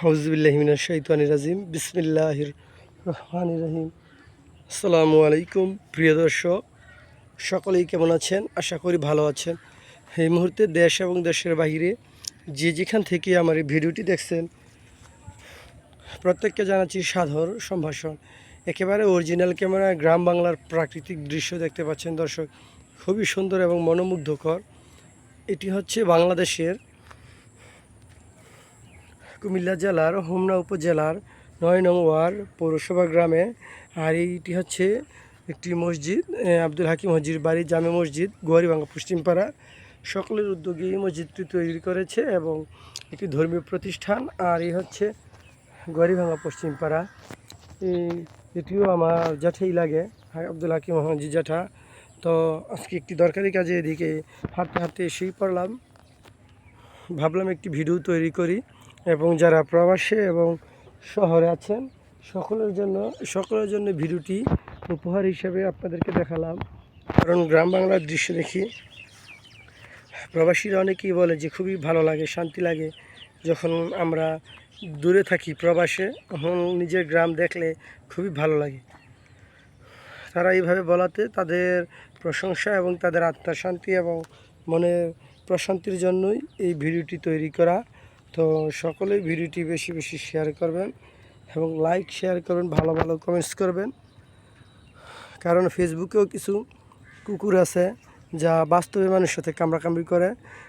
আউযুবিল্লাহি মিনাশ শাইতানির রাজিম বিসমিল্লাহির রহমানির রহিম। আসসালামু আলাইকুম প্রিয় দর্শক, সকলেই কেমন আছেন? আশা করি ভালো আছেন। এই মুহূর্তে দেশ এবং দেশের বাইরে যে যেখান থেকে আমার এই ভিডিওটি দেখছেন প্রত্যেককে জানাচ্ছি সাদর সম্ভাষণ। একেবারে অরিজিনাল ক্যামেরায় গ্রাম বাংলার প্রাকৃতিক দৃশ্য দেখতে পাচ্ছেন দর্শক, খুবই সুন্দর এবং মনোমুগ্ধকর। এটি হচ্ছে বাংলাদেশের কুমিল্লা জেলার হোমনা উপজেলার ৯ নং ওয়ার্ড পৌরসভা গ্রামে। আর এইটি হচ্ছে একটি মসজিদ, আব্দুল হাকিম হাজির বাড়ি জামে মসজিদ, গোয়ারিভাঙ্গা পশ্চিমপাড়া। সকলের উদ্যোগে এই মসজিদটি তৈরি করেছে এবং একটি ধর্মীয় প্রতিষ্ঠান। আর এই হচ্ছে গোয়ারিভাঙ্গা পশ্চিমপাড়া। এটিও আমার জ্যাঠাই লাগে, আব্দুল হাকিম হাজি জ্যাঠা। তো আজকে একটি দরকারি কাজে এদিকে হাঁটতে হাঁটতে এসেই পড়লাম, ভাবলাম একটি ভিডিও তৈরি করি এবং যারা প্রবাসে এবং শহরে আছেন সকলের জন্য ভিডিওটি উপহার হিসেবে আপনাদেরকে দেখালাম। কারণ গ্রাম বাংলার দৃশ্য দেখি প্রবাসীরা অনেকেই বলে যে খুবই ভালো লাগে, শান্তি লাগে যখন আমরা দূরে থাকি প্রবাসে, তখন নিজের গ্রাম দেখলে খুবই ভালো লাগে। তারা এইভাবে বলাতে তাদের প্রশংসা এবং তাদের আত্মার শান্তি এবং মনের প্রশান্তির জন্যই এই ভিডিওটি তৈরি করা। তো সকলেই ভিডিওটি বেশি বেশি শেয়ার করবেন এবং লাইক শেয়ার করবেন, ভালো ভালো কমেন্টস করবেন। কারণ ফেসবুকেও কিছু কুকুর আছে যা বাস্তবে মানুষের সাথে কামড়াকামড়ি করে,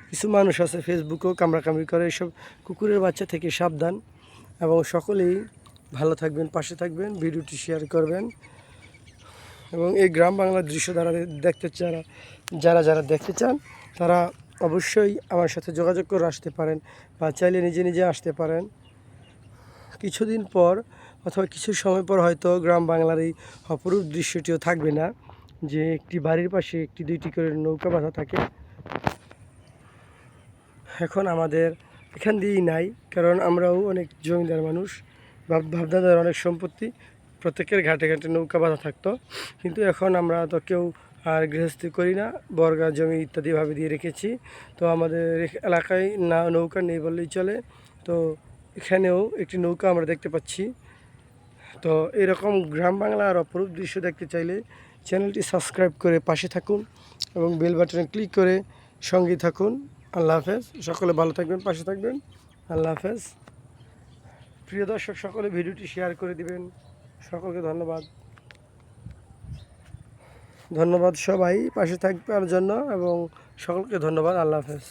কিছু মানুষ আছে ফেসবুকেও কামড়াকামড়ি করে। এসব কুকুরের বাচ্চা থেকে সাবধান এবং সকলেই ভালো থাকবেন, পাশে থাকবেন, ভিডিওটি শেয়ার করবেন। এবং এই গ্রাম বাংলার দৃশ্য যারা দেখতে চান তারা অবশ্যই আমার সাথে যোগাযোগ করে আসতে পারেন বা চাইলে নিজে নিজে আসতে পারেন। কিছুদিন পর অথবা কিছু সময় পর হয়তো গ্রাম বাংলার এই অপরূপ দৃশ্যটিও থাকবে না, যে একটি বাড়ির পাশে একটি দুইটি করে নৌকা বাঁধা থাকে। এখন আমাদের এখান দিয়েই নাই, কারণ আমরাও অনেক জমিদার মানুষ, বাপদাদার অনেক সম্পত্তি, প্রত্যেকের ঘাটে ঘাটে নৌকা বাঁধা থাকতো। কিন্তু এখন আমরা তো কেউ আর গৃহস্থী করি না, বর্গা জমি ইত্যাদিভাবে দিয়ে রেখেছি। তো আমাদের এলাকায় নৌকা নেই বললেই চলে। তো এখানেও একটি নৌকা আমরা দেখতে পাচ্ছি। তো এরকম গ্রাম বাংলা আর অপরূপ দৃশ্য দেখতে চাইলে চ্যানেলটি সাবস্ক্রাইব করে পাশে থাকুন এবং বেল বাটনে ক্লিক করে সঙ্গে থাকুন। আল্লাহ হাফেজ। সকলে ভালো থাকবেন, পাশে থাকবেন। আল্লাহ হাফেজ। প্রিয় দর্শক, সকলে ভিডিওটি শেয়ার করে দিবেন। সকলকে ধন্যবাদ সবাই পাশে থাকবার জন্য এবং সকলকে ধন্যবাদ। আল্লাহ হাফেজ।